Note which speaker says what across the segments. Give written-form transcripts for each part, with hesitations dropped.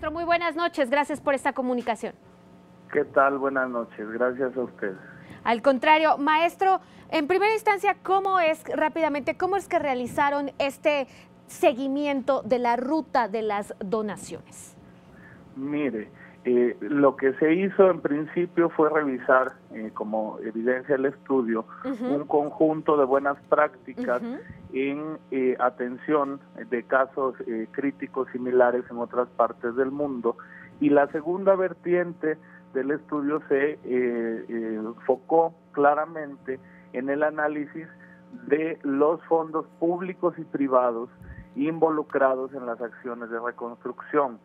Speaker 1: Maestro, muy buenas noches. Gracias por esta comunicación.
Speaker 2: ¿Qué tal? Buenas noches. Gracias a ustedes.
Speaker 1: Al contrario, maestro, en primera instancia, ¿cómo es que realizaron este seguimiento de la ruta de las donaciones?
Speaker 2: Mire, lo que se hizo en principio fue revisar, como evidencia el estudio, un conjunto de buenas prácticas en atención de casos críticos similares en otras partes del mundo. Y la segunda vertiente del estudio se enfocó claramente en el análisis de los fondos públicos y privados involucrados en las acciones de reconstrucción.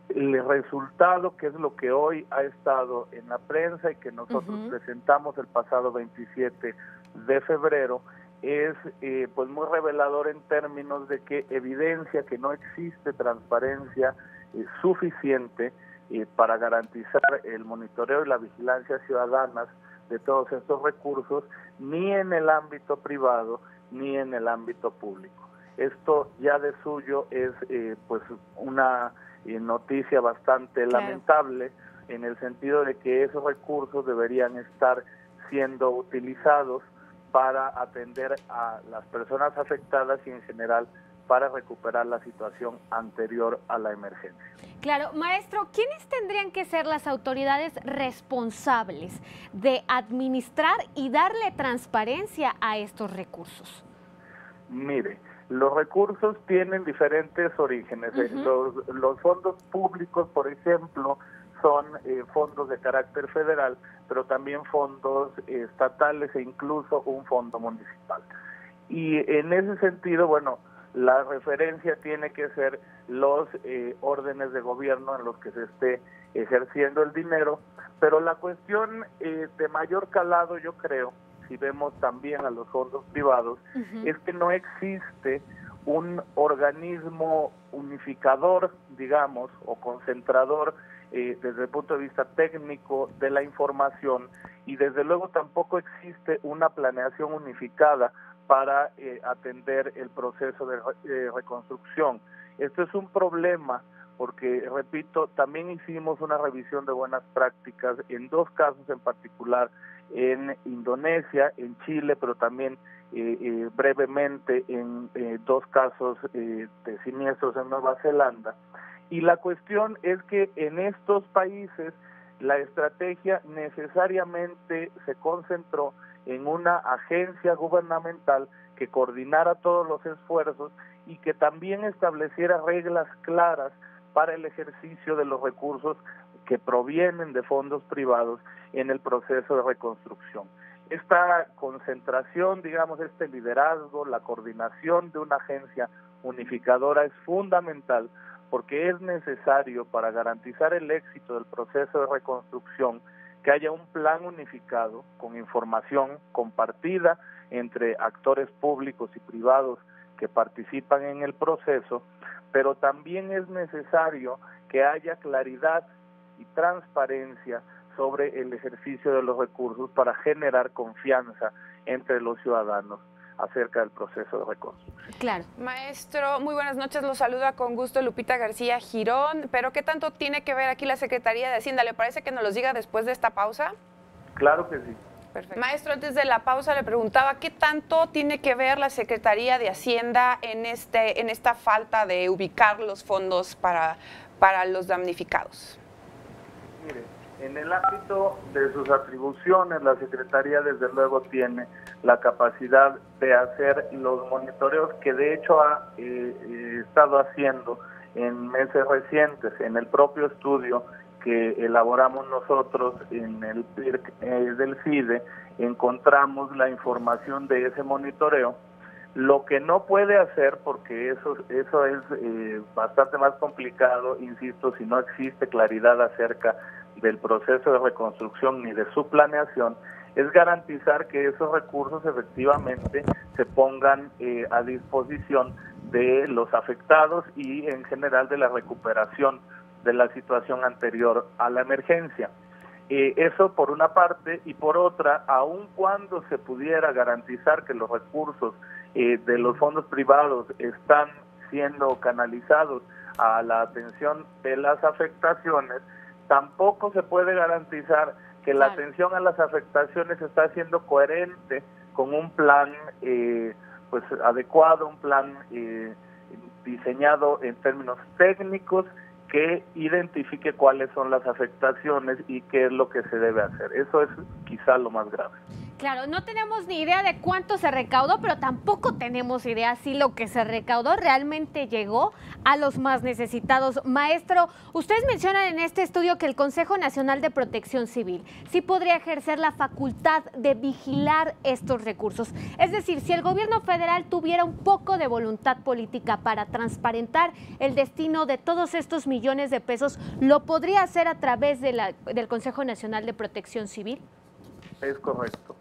Speaker 2: El resultado, que es lo que hoy ha estado en la prensa y que nosotros presentamos el pasado 27 de febrero, es pues muy revelador en términos de que evidencia que no existe transparencia suficiente para garantizar el monitoreo y la vigilancia ciudadanas de todos estos recursos, ni en el ámbito privado ni en el ámbito público. Esto ya de suyo es pues una noticia bastante lamentable, en el sentido de que esos recursos deberían estar siendo utilizados para atender a las personas afectadas y en general para recuperar la situación anterior a la emergencia.
Speaker 1: Claro, maestro, ¿quiénes tendrían que ser las autoridades responsables de administrar y darle transparencia a estos recursos?
Speaker 2: Mire, los recursos tienen diferentes orígenes. Los fondos públicos, por ejemplo, son fondos de carácter federal, pero también fondos estatales e incluso un fondo municipal. Y en ese sentido, bueno, la referencia tiene que ser los órdenes de gobierno en los que se esté ejerciendo el dinero, pero la cuestión de mayor calado, yo creo, si vemos también a los fondos privados, es que no existe un organismo unificador, digamos, o concentrador desde el punto de vista técnico de la información, y desde luego tampoco existe una planeación unificada para atender el proceso de reconstrucción. Esto es un problema porque, repito, también hicimos una revisión de buenas prácticas en dos casos en particular, en Indonesia, en Chile, pero también brevemente en dos casos de siniestros en Nueva Zelanda. Y la cuestión es que en estos países la estrategia necesariamente se concentró en una agencia gubernamental que coordinara todos los esfuerzos y que también estableciera reglas claras para el ejercicio de los recursos que provienen de fondos privados en el proceso de reconstrucción. Esta concentración, digamos, este liderazgo, la coordinación de una agencia unificadora es fundamental, porque es necesario para garantizar el éxito del proceso de reconstrucción que haya un plan unificado con información compartida entre actores públicos y privados que participan en el proceso, pero también es necesario que haya claridad y transparencia sobre el ejercicio de los recursos para generar confianza entre los ciudadanos acerca del proceso de reconstrucción.
Speaker 1: Claro.
Speaker 3: Maestro, muy buenas noches, los saluda con gusto Lupita García Girón, pero ¿qué tanto tiene que ver aquí la Secretaría de Hacienda? ¿Le parece que nos los diga después de esta pausa?
Speaker 2: Claro que sí.
Speaker 3: Perfecto. Maestro, antes de la pausa le preguntaba, ¿qué tanto tiene que ver la Secretaría de Hacienda en esta falta de ubicar los fondos para los damnificados?
Speaker 2: Mire, en el ámbito de sus atribuciones, la Secretaría desde luego tiene la capacidad de hacer los monitoreos que de hecho ha estado haciendo en meses recientes. En el propio estudio que elaboramos nosotros en el PIRC del CIDE, encontramos la información de ese monitoreo. Lo que no puede hacer, porque eso es bastante más complicado, insisto, si no existe claridad acerca del proceso de reconstrucción ni de su planeación, es garantizar que esos recursos efectivamente se pongan a disposición de los afectados y en general de la recuperación de la situación anterior a la emergencia. Eso por una parte, y por otra, aun cuando se pudiera garantizar que los recursos de los fondos privados están siendo canalizados a la atención de las afectaciones, tampoco se puede garantizar que la atención a las afectaciones está siendo coherente con un plan pues adecuado, un plan diseñado en términos técnicos que identifique cuáles son las afectaciones y qué es lo que se debe hacer. Eso es quizá lo más grave.
Speaker 1: Claro, no tenemos ni idea de cuánto se recaudó, pero tampoco tenemos idea si lo que se recaudó realmente llegó a los más necesitados. Maestro, ustedes mencionan en este estudio que el Consejo Nacional de Protección Civil sí podría ejercer la facultad de vigilar estos recursos. Es decir, si el gobierno federal tuviera un poco de voluntad política para transparentar el destino de todos estos millones de pesos, ¿lo podría hacer a través de del Consejo Nacional de Protección Civil?
Speaker 2: Es correcto.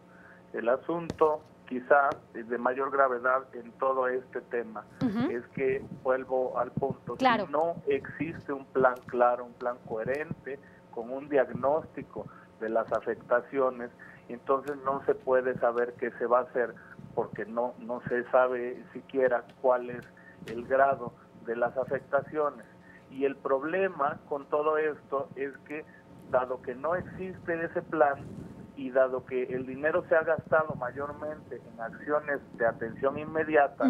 Speaker 2: El asunto quizás de mayor gravedad en todo este tema es que, vuelvo al punto, si no existe un plan claro, un plan coherente, con un diagnóstico de las afectaciones, entonces no se puede saber qué se va a hacer, porque no se sabe siquiera cuál es el grado de las afectaciones. Y el problema con todo esto es que, dado que no existe ese plan, y dado que el dinero se ha gastado mayormente en acciones de atención inmediata,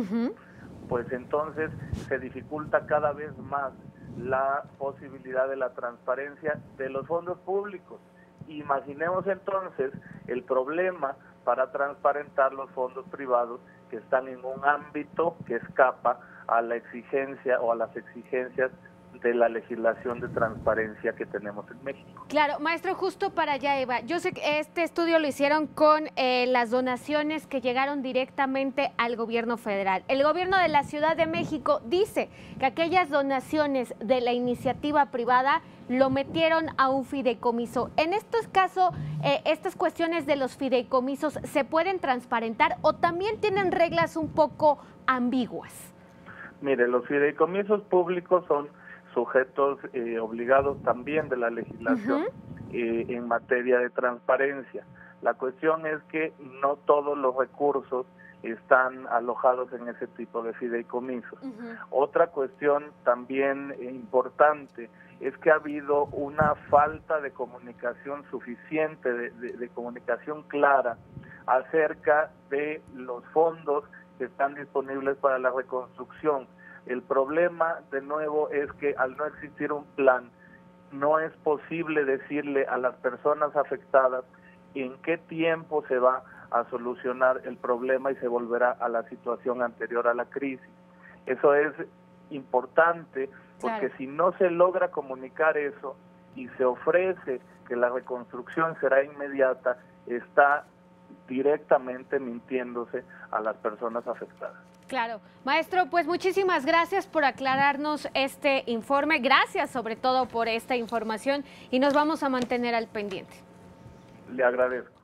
Speaker 2: pues entonces se dificulta cada vez más la posibilidad de la transparencia de los fondos públicos. Imaginemos entonces el problema para transparentar los fondos privados que están en un ámbito que escapa a la exigencia o a las exigencias de la legislación de transparencia que tenemos en México.
Speaker 1: Claro, maestro, justo para allá iba. Yo sé que este estudio lo hicieron con las donaciones que llegaron directamente al gobierno federal. El gobierno de la Ciudad de México dice que aquellas donaciones de la iniciativa privada lo metieron a un fideicomiso. En estos casos, estas cuestiones de los fideicomisos, ¿se pueden transparentar o también tienen reglas un poco ambiguas?
Speaker 2: Mire, los fideicomisos públicos son sujetos obligados también de la legislación en materia de transparencia. La cuestión es que no todos los recursos están alojados en ese tipo de fideicomisos. Otra cuestión también importante es que ha habido una falta de comunicación suficiente, de comunicación clara acerca de los fondos que están disponibles para la reconstrucción. El problema, de nuevo, es que al no existir un plan, no es posible decirle a las personas afectadas en qué tiempo se va a solucionar el problema y se volverá a la situación anterior a la crisis. Eso es importante porque si no se logra comunicar eso y se ofrece que la reconstrucción será inmediata, está directamente mintiéndose a las personas afectadas.
Speaker 1: Claro. Maestro, pues muchísimas gracias por aclararnos este informe. Gracias sobre todo por esta información y nos vamos a mantener al pendiente.
Speaker 2: Le agradezco.